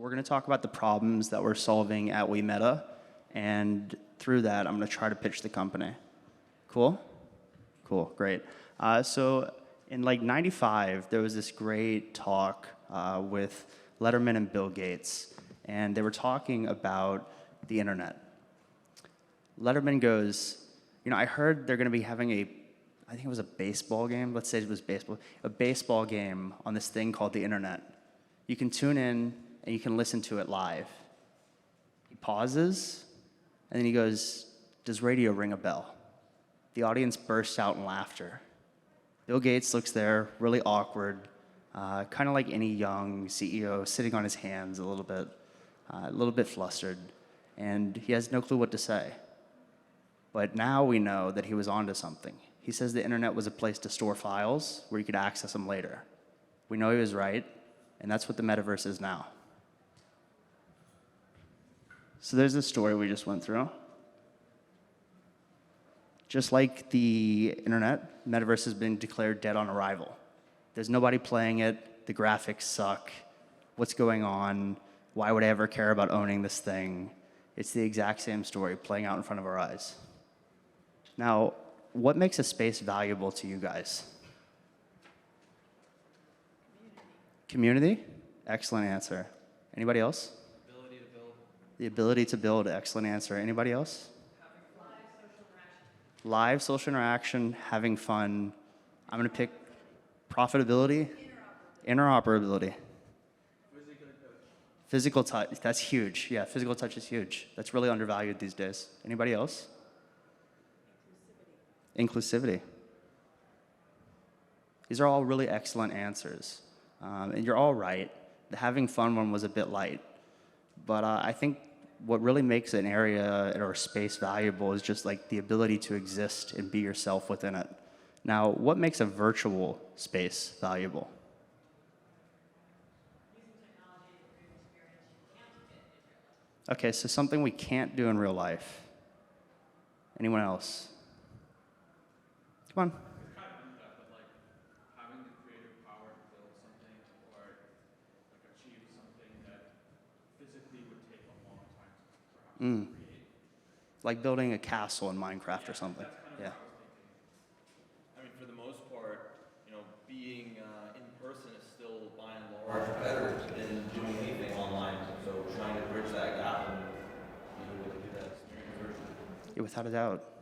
we're going to talk about the problems that we're solving at WeMeta, and through that, I'm going to try to pitch the company. Cool? Cool, great. So in like 95, there was this great talk with Letterman and Bill Gates, and they were talking about the internet. Letterman goes, you know, I heard they're going to be having I think it was a baseball game. Let's say it was baseball. A baseball game on this thing called the internet. You can tune in and you can listen to it live. He pauses, and then he goes, does radio ring a bell? The audience bursts out in laughter. Bill Gates looks there, really awkward, kind of like any young CEO, sitting on his hands a little bit flustered, and he has no clue what to say. But now we know that he was onto something. He says the internet was a place to store files where you could access them later. We know he was right, and that's what the metaverse is now. So there's the story we just went through. Just like the internet, metaverse has been declared dead on arrival. There's nobody playing it, the graphics suck, what's going on, why would I ever care about owning this thing? It's the exact same story playing out in front of our eyes. Now, what makes a space valuable to you guys? Community? Excellent answer. Anybody else? Ability to build. The ability to build, excellent answer. Anybody else? Live social interaction, having fun. I'm going to pick profitability, interoperability. Physical touch, that's huge. Yeah, physical touch is huge. That's really undervalued these days. Anybody else? Inclusivity. These are all really excellent answers. And you're all right. The having fun one was a bit light. But I think what really makes an area or a space valuable is just like the ability to exist and be yourself within it. Now, what makes a virtual space valuable? Okay, so something we can't do in real life. Anyone else? Come on. It's kind of like that, but like having the creative power to build something or like achieve something that physically would take a long time to perhaps create. Like building a castle in Minecraft or something. That's kind of what I was thinking. I mean, for the most part, you know, being in person is still by and large better than doing anything online. So trying to bridge that gap and be able to do that experience virtually. Yeah, without a doubt.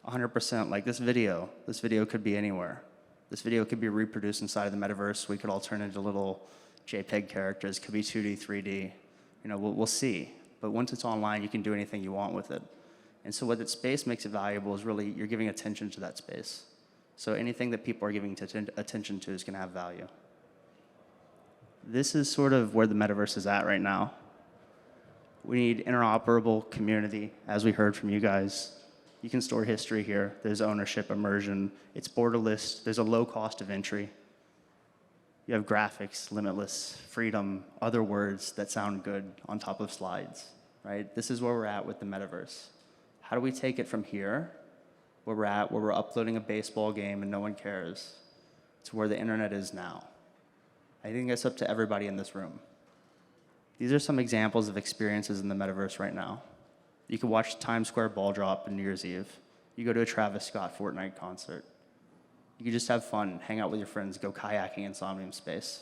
100%, like this video could be anywhere. This video could be reproduced inside of the metaverse. We could all turn into little JPEG characters, could be 2D, 3D. You know, we'll see. But once it's online, you can do anything you want with it. And so what that space makes it valuable is really you're giving attention to that space. So anything that people are giving attention to is going to have value. This is sort of where the metaverse is at right now. We need interoperable community, as we heard from you guys. You can store history here. There's ownership, immersion. It's borderless. There's a low cost of entry. You have graphics, limitless, freedom, other words that sound good on top of slides, right? This is where we're at with the metaverse. How do we take it from here, where we're at, where we're uploading a baseball game and no one cares, to where the internet is now? I think it's up to everybody in this room. These are some examples of experiences in the metaverse right now. You can watch Times Square ball drop on New Year's Eve. You go to a Travis Scott Fortnite concert. You can just have fun, hang out with your friends, go kayaking in Somnium space.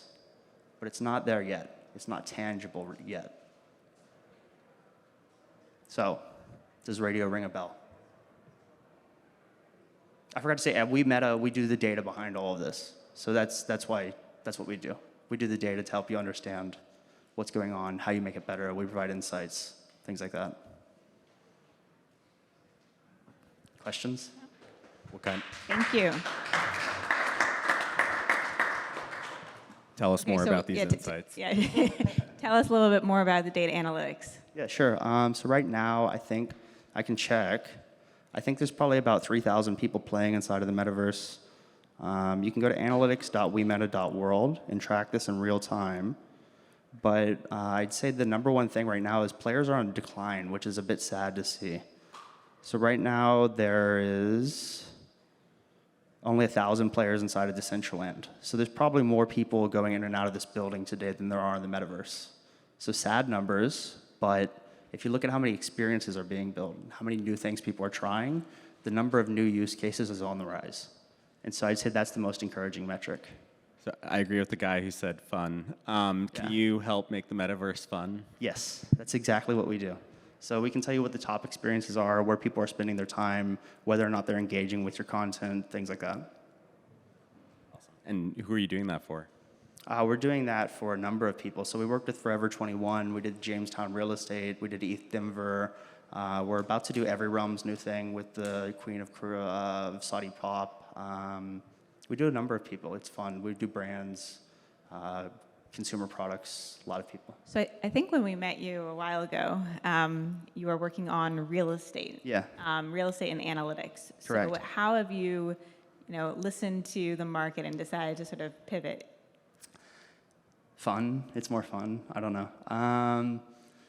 But it's not there yet. It's not tangible yet. So, does radio ring a bell? I forgot to say, at WeMeta, we do the data behind all of this. So that's what we do. We do the data to help you understand what's going on, how you make it better. We provide insights, things like that. Questions? What kind? Thank you. Tell us more about these insights. Tell us a little bit more about the data analytics. Yeah, sure. So right now, I think I can check. I think there's probably about 3,000 people playing inside of the metaverse. You can go to analytics.wemeta.world and track this in real time. But I'd say the number one thing right now is players are on decline, which is a bit sad to see. So right now there is Only 1,000 players inside of Decentraland. So there's probably more people going in and out of this building today than there are in the metaverse. So sad numbers, but if you look at how many experiences are being built, how many new things people are trying, the number of new use cases is on the rise. And so I'd say that's the most encouraging metric. So I agree with the guy who said fun. Can Yeah. you help make the metaverse fun? Yes, that's exactly what we do. So we can tell you what the top experiences are, where people are spending their time, whether or not they're engaging with your content, things like that. And who are you doing that for? We're doing that for a number of people. So we worked with Forever 21, we did Jamestown Real Estate, we did ETH Denver. We're about to do Every Realm's new thing with the Queen of Saudi Pop. We do a number of people. It's fun. We do brands, consumer products, a lot of people. So I think when we met you a while ago, you were working on real estate. Yeah. Real estate and analytics. Correct. So how have you, listened to the market and decided to sort of pivot? Fun. It's more fun. I don't know.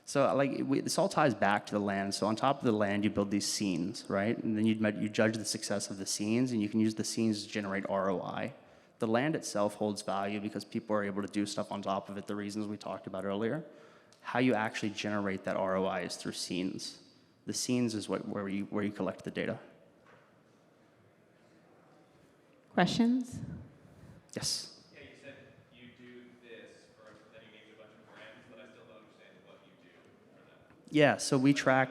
This all ties back to the land. So on top of the land, you build these scenes, right? And then you judge the success of the scenes, and you can use the scenes to generate ROI. The land itself holds value because people are able to do stuff on top of it, the reasons we talked about earlier. How you actually generate that ROI is through scenes. The scenes is where you collect the data. Questions? Yes. Yeah, you said you do this first, but then you named a bunch of brands, but I still don't understand what you do for them. Yeah, so we track.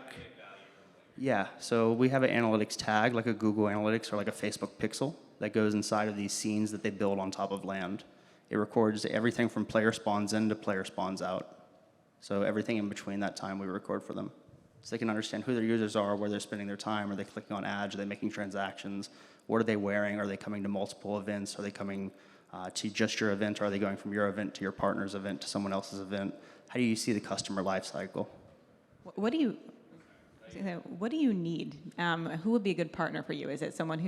Yeah, so we have an analytics tag, like a Google Analytics or like a Facebook Pixel, that goes inside of these scenes that they build on top of land. It records everything from player spawns in to player spawns out. So everything in between that time we record for them. So they can understand who their users are, where they're spending their time, are they clicking on ads, are they making transactions, what are they wearing, are they coming to multiple events, are they coming to just your event, or are they going from your event to your partner's event to someone else's event? How do you see the customer life cycle? What do you need? Who would be a good partner for you? Is it someone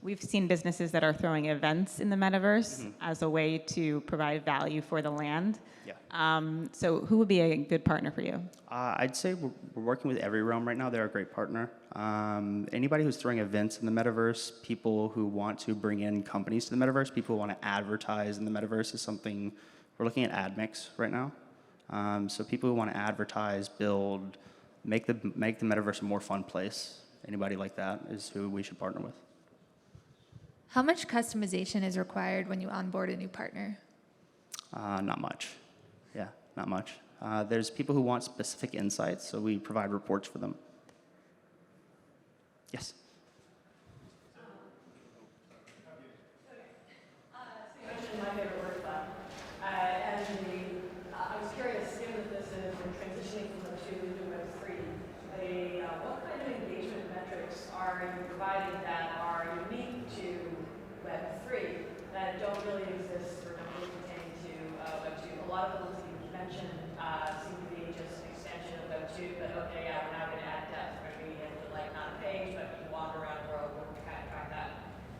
we've seen businesses that are throwing events in the metaverse as a way to provide value for the land. Yeah. So who would be a good partner for you? I'd say we're working with Every Realm right now. They're a great partner. Anybody who's throwing events in the metaverse, people who want to bring in companies to the metaverse, people who want to advertise in the metaverse is something, we're looking at ad mix right now. So people who want to advertise, build, make the metaverse a more fun place. Anybody like that is who we should partner with. How much customization is required when you onboard a new partner? Not much. Yeah, not much. There's people who want specific insights, so we provide reports for them. Yes? You mentioned my favorite word, fun. I was curious, given that this is transitioning from Web2 to Web3, what kind of engagement metrics are you providing that are unique to Web3 that don't really exist or don't really pertain to Web2? A lot of the ones you mentioned seem to be just extension of Web2, but okay, yeah, we're now going to add depth. We're going to be able to not a page, but you can wander around the world and kind of track that.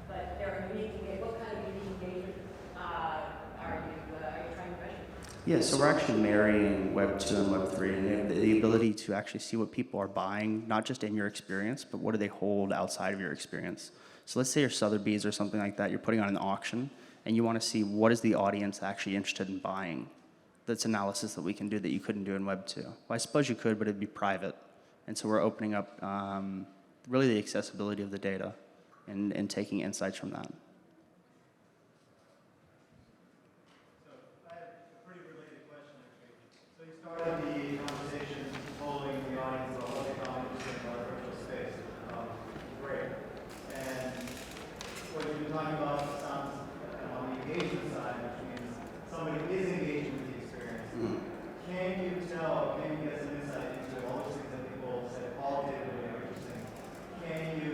But there are unique engagement. What kind of unique engagement are you trying to measure? Yeah, so we're actually marrying Web 2 and Web 3, and the ability to actually see what people are buying, not just in your experience, but what do they hold outside of your experience. So let's say you're Sotheby's or something like that, you're putting on an auction, and you want to see what is the audience actually interested in buying. That's analysis that we can do that you couldn't do in Web 2. Well, I suppose you could, but it'd be private. And so we're opening up really the accessibility of the data and taking insights from that. Started the conversation polling the audience on what they found interesting about virtual space. Great. And what you've been talking about sounds on the engagement side, which means somebody is engaging with the experience. Can you get some insight into all those things that people said qualitatively are interesting? Can you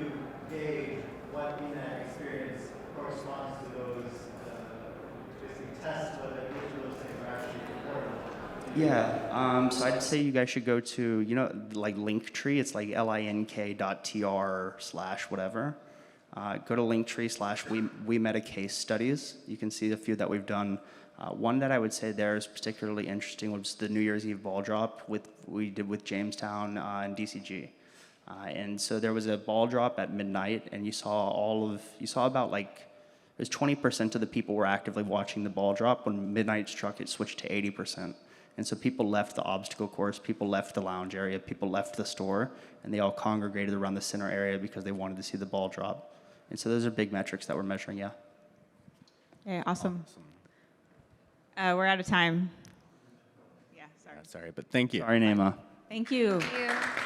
gauge what in that experience corresponds to those, basically test whether each of those things are actually important? Yeah, so I'd say you guys should go to, like Linktree, it's like link.tr/whatever. Go to Linktree/WeMeta case studies. You can see a few that we've done. One that I would say there is particularly interesting was the New Year's Eve ball drop we did with Jamestown and DCG. And so there was a ball drop at midnight, and you saw about like, it was 20% of the people were actively watching the ball drop. When midnight struck, it switched to 80%. And so people left the obstacle course, people left the lounge area, people left the store, and they all congregated around the center area because they wanted to see the ball drop. And so those are big metrics that we're measuring, yeah. Okay, awesome. We're out of time. Yeah, sorry. Sorry, but thank you. Sorry, Naima. Thank you. Thank you.